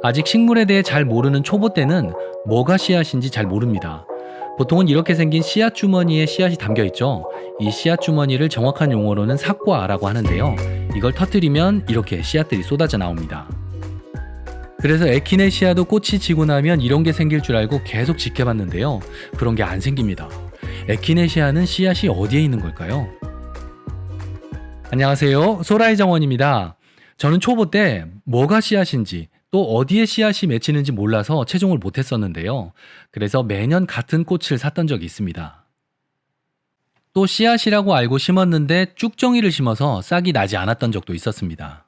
아직 식물에 대해 잘 모르는 초보 때는 뭐가 씨앗인지 잘 모릅니다. 보통은 이렇게 생긴 씨앗 주머니에 씨앗이 담겨 있죠. 이 씨앗 주머니를 정확한 용어로는 삭과라고 하는데요. 이걸 터뜨리면 이렇게 씨앗들이 쏟아져 나옵니다. 그래서 에키네시아도 꽃이 지고 나면 이런 게 생길 줄 알고 계속 지켜봤는데요. 그런 게 안 생깁니다. 에키네시아는 씨앗이 어디에 있는 걸까요? 안녕하세요. 소라이 정원입니다. 저는 초보 때 뭐가 씨앗인지 또 어디에 씨앗이 맺히는지 몰라서 채종을 못했었는데요. 그래서 매년 같은 꽃을 샀던 적이 있습니다. 또 씨앗이라고 알고 심었는데 쭉정이를 심어서 싹이 나지 않았던 적도 있었습니다.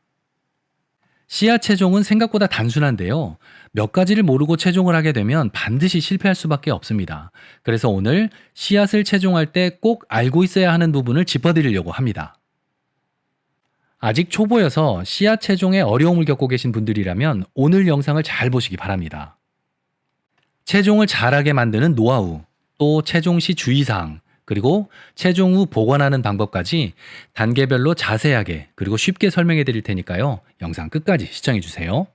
씨앗 채종은 생각보다 단순한데요. 몇 가지를 모르고 채종을 하게 되면 반드시 실패할 수밖에 없습니다. 그래서 오늘 씨앗을 채종할 때 꼭 알고 있어야 하는 부분을 짚어드리려고 합니다. 아직 초보여서 씨앗 채종에 어려움을 겪고 계신 분들이라면 오늘 영상을 잘 보시기 바랍니다. 채종을 잘하게 만드는 노하우, 또 채종 시 주의사항, 그리고 채종 후 보관하는 방법까지 단계별로 자세하게 그리고 쉽게 설명해 드릴 테니까요. 영상 끝까지 시청해 주세요.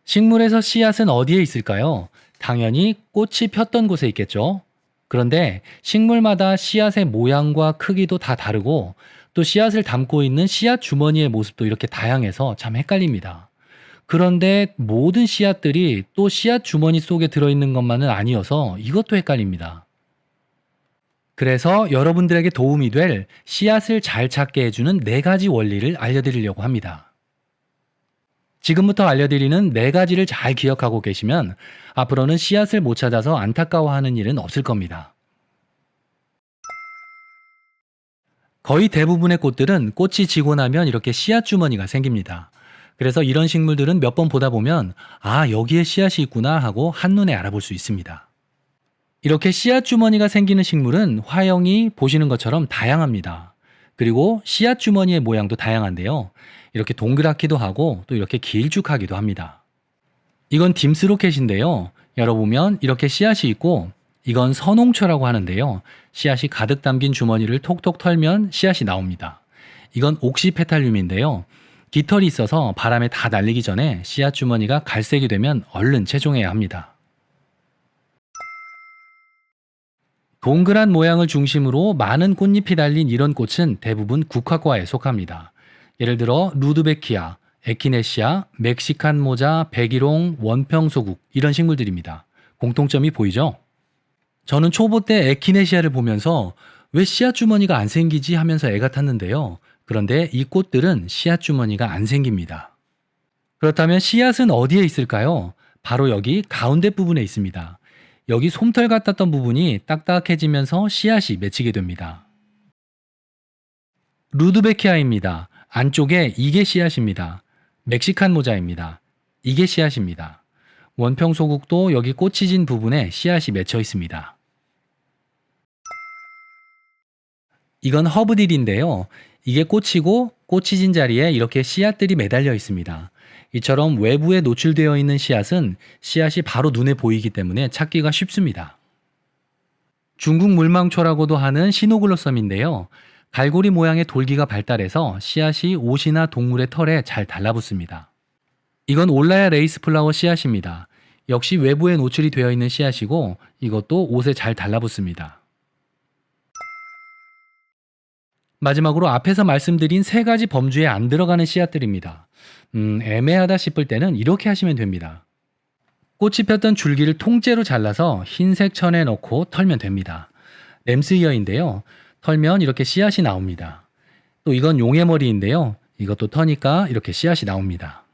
식물에서 씨앗은 어디에 있을까요? 당연히 꽃이 폈던 곳에 있겠죠. 그런데 식물마다 씨앗의 모양과 크기도 다 다르고 또 씨앗을 담고 있는 씨앗 주머니의 모습도 이렇게 다양해서 참 헷갈립니다. 그런데 모든 씨앗들이 또 씨앗 주머니 속에 들어있는 것만은 아니어서 이것도 헷갈립니다. 그래서 여러분들에게 도움이 될 씨앗을 잘 찾게 해주는 4가지 원리를 알려드리려고 합니다. 지금부터 알려드리는 4가지를 잘 기억하고 계시면 앞으로는 씨앗을 못 찾아서 안타까워하는 일은 없을 겁니다. 거의 대부분의 꽃들은 꽃이 지고 나면 이렇게 씨앗 주머니가 생깁니다. 그래서 이런 식물들은 몇 번 보다 보면 여기에 씨앗이 있구나 하고 한눈에 알아볼 수 있습니다. 이렇게 씨앗 주머니가 생기는 식물은 화형이 보시는 것처럼 다양합니다. 그리고 씨앗 주머니의 모양도 다양한데요. 이렇게 동그랗기도 하고 또 이렇게 길쭉하기도 합니다. 이건 딤스로켓인데요. 열어보면 이렇게 씨앗이 있고 이건 선홍초라고 하는데요. 씨앗이 가득 담긴 주머니를 톡톡 털면 씨앗이 나옵니다. 이건 옥시페탈륨인데요. 깃털이 있어서 바람에 다 날리기 전에 씨앗 주머니가 갈색이 되면 얼른 채종해야 합니다. 동그란 모양을 중심으로 많은 꽃잎이 달린 이런 꽃은 대부분 국화과에 속합니다. 예를 들어 루드베키아, 에키네시아, 멕시칸 모자, 백일홍, 원평소국 이런 식물들입니다. 공통점이 보이죠? 저는 초보 때 에키네시아를 보면서 왜 씨앗 주머니가 안 생기지 하면서 애가 탔는데요. 그런데 이 꽃들은 씨앗 주머니가 안 생깁니다. 그렇다면 씨앗은 어디에 있을까요? 바로 여기 가운데 부분에 있습니다. 여기 솜털 같았던 부분이 딱딱해지면서 씨앗이 맺히게 됩니다. 루드베키아입니다. 안쪽에 이게 씨앗입니다. 멕시칸 모자입니다. 이게 씨앗입니다. 원평소국도 여기 꽃이 진 부분에 씨앗이 맺혀 있습니다. 이건 허브딜인데요. 이게 꽃이고 꽃이 진 자리에 이렇게 씨앗들이 매달려 있습니다. 이처럼 외부에 노출되어 있는 씨앗은 씨앗이 바로 눈에 보이기 때문에 찾기가 쉽습니다. 중국 물망초라고도 하는 시노글로썸인데요. 갈고리 모양의 돌기가 발달해서 씨앗이 옷이나 동물의 털에 잘 달라붙습니다. 이건 올라야 레이스 플라워 씨앗입니다. 역시 외부에 노출이 되어 있는 씨앗이고 이것도 옷에 잘 달라붙습니다. 마지막으로 앞에서 말씀드린 3가지 범주에 안 들어가는 씨앗들입니다. 애매하다 싶을 때는 이렇게 하시면 됩니다. 꽃이 폈던 줄기를 통째로 잘라서 흰색 천에 넣고 털면 됩니다. 램스이어인데요. 털면 이렇게 씨앗이 나옵니다. 또 이건 용의머리인데요. 이것도 터니까 이렇게 씨앗이 나옵니다.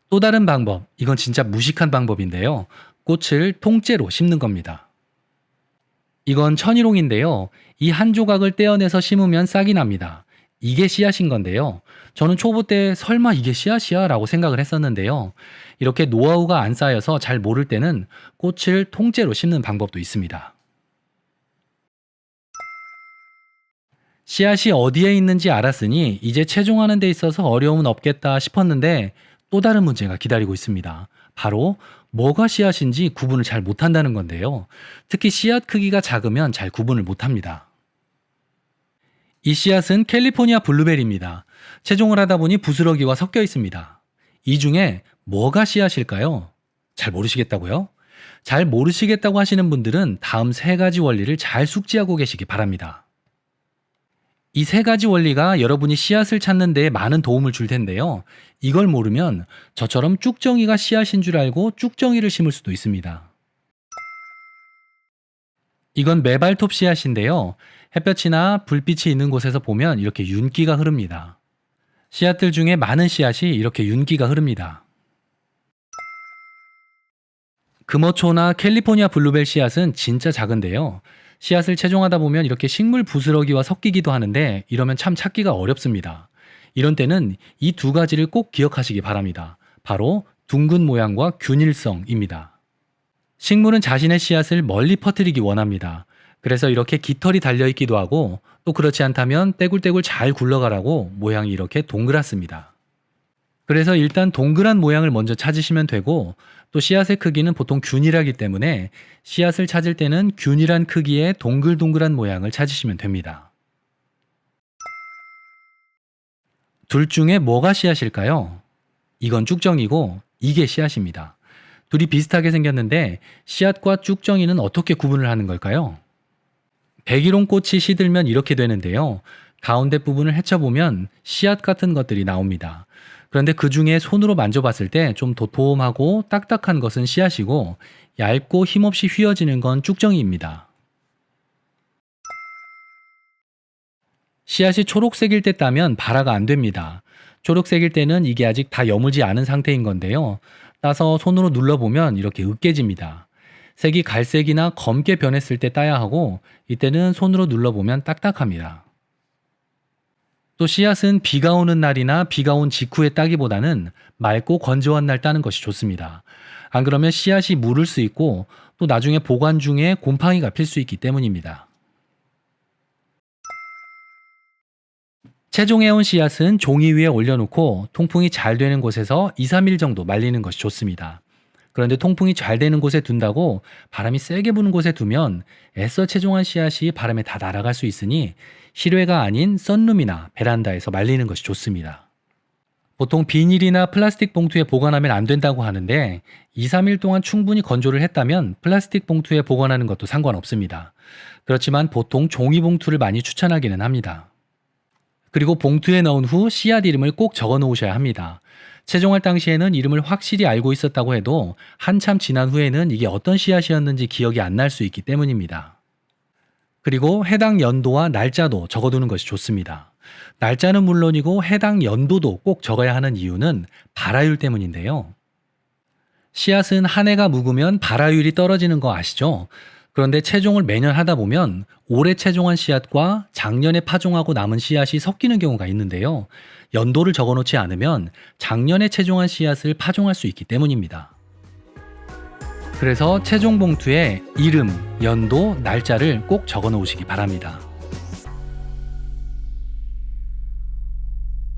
또 다른 방법, 이건 진짜 무식한 방법인데요. 꽃을 통째로 심는 겁니다. 이건 천일홍인데요. 이 한 조각을 떼어내서 심으면 싹이 납니다. 이게 씨앗인 건데요. 저는 초보 때 설마 이게 씨앗이야? 라고 생각을 했었는데요. 이렇게 노하우가 안 쌓여서 잘 모를 때는 꽃을 통째로 심는 방법도 있습니다. 씨앗이 어디에 있는지 알았으니 이제 채종하는 데 있어서 어려움은 없겠다 싶었는데 또 다른 문제가 기다리고 있습니다. 바로 뭐가 씨앗인지 구분을 잘 못한다는 건데요. 특히 씨앗 크기가 작으면 잘 구분을 못합니다. 이 씨앗은 캘리포니아 블루베리입니다. 채종을 하다 보니 부스러기와 섞여 있습니다. 이 중에 뭐가 씨앗일까요? 잘 모르시겠다고요? 잘 모르시겠다고 하시는 분들은 다음 세 가지 원리를 잘 숙지하고 계시기 바랍니다. 이 세 가지 원리가 여러분이 씨앗을 찾는 데 많은 도움을 줄 텐데요. 이걸 모르면 저처럼 쭉정이가 씨앗인 줄 알고 쭉정이를 심을 수도 있습니다. 이건 메발톱 씨앗인데요. 햇볕이나 불빛이 있는 곳에서 보면 이렇게 윤기가 흐릅니다. 씨앗들 중에 많은 씨앗이 이렇게 윤기가 흐릅니다. 금어초나 캘리포니아 블루벨 씨앗은 진짜 작은데요. 씨앗을 채종하다 보면 이렇게 식물 부스러기와 섞이기도 하는데 이러면 참 찾기가 어렵습니다. 이런 때는 이 두 가지를 꼭 기억하시기 바랍니다. 바로 둥근 모양과 균일성입니다. 식물은 자신의 씨앗을 멀리 퍼뜨리기 원합니다. 그래서 이렇게 깃털이 달려있기도 하고 또 그렇지 않다면 떼굴떼굴 잘 굴러가라고 모양이 이렇게 동그랗습니다. 그래서 일단 동그란 모양을 먼저 찾으시면 되고 또 씨앗의 크기는 보통 균일하기 때문에 씨앗을 찾을 때는 균일한 크기의 동글동글한 모양을 찾으시면 됩니다. 둘 중에 뭐가 씨앗일까요? 이건 쭉정이고 이게 씨앗입니다. 둘이 비슷하게 생겼는데 씨앗과 쭉정이는 어떻게 구분을 하는 걸까요? 백일홍 꽃이 시들면 이렇게 되는데요. 가운데 부분을 헤쳐보면 씨앗 같은 것들이 나옵니다. 그런데 그 중에 손으로 만져봤을 때 좀 도톰하고 딱딱한 것은 씨앗이고 얇고 힘없이 휘어지는 건 쭉정이입니다. 씨앗이 초록색일 때 따면 발화가 안 됩니다. 초록색일 때는 이게 아직 다 여물지 않은 상태인 건데요. 따서 손으로 눌러보면 이렇게 으깨집니다. 색이 갈색이나 검게 변했을 때 따야 하고 이때는 손으로 눌러보면 딱딱합니다. 또 씨앗은 비가 오는 날이나 비가 온 직후에 따기보다는 맑고 건조한 날 따는 것이 좋습니다. 안 그러면 씨앗이 무를 수 있고 또 나중에 보관 중에 곰팡이가 필 수 있기 때문입니다. 채종해온 씨앗은 종이 위에 올려놓고 통풍이 잘 되는 곳에서 2, 3일 정도 말리는 것이 좋습니다. 그런데 통풍이 잘 되는 곳에 둔다고 바람이 세게 부는 곳에 두면 애써 채종한 씨앗이 바람에 다 날아갈 수 있으니 실외가 아닌 썬룸이나 베란다에서 말리는 것이 좋습니다. 보통 비닐이나 플라스틱 봉투에 보관하면 안 된다고 하는데 2, 3일 동안 충분히 건조를 했다면 플라스틱 봉투에 보관하는 것도 상관없습니다. 그렇지만 보통 종이 봉투를 많이 추천하기는 합니다. 그리고 봉투에 넣은 후 씨앗 이름을 꼭 적어 놓으셔야 합니다. 채종할 당시에는 이름을 확실히 알고 있었다고 해도 한참 지난 후에는 이게 어떤 씨앗이었는지 기억이 안 날 수 있기 때문입니다. 그리고 해당 연도와 날짜도 적어두는 것이 좋습니다. 날짜는 물론이고 해당 연도도 꼭 적어야 하는 이유는 발화율 때문인데요. 씨앗은 한 해가 묵으면 발화율이 떨어지는 거 아시죠? 그런데 채종을 매년 하다 보면 올해 채종한 씨앗과 작년에 파종하고 남은 씨앗이 섞이는 경우가 있는데요. 연도를 적어놓지 않으면 작년에 채종한 씨앗을 파종할 수 있기 때문입니다. 그래서 채종 봉투에 이름, 연도, 날짜를 꼭 적어 놓으시기 바랍니다.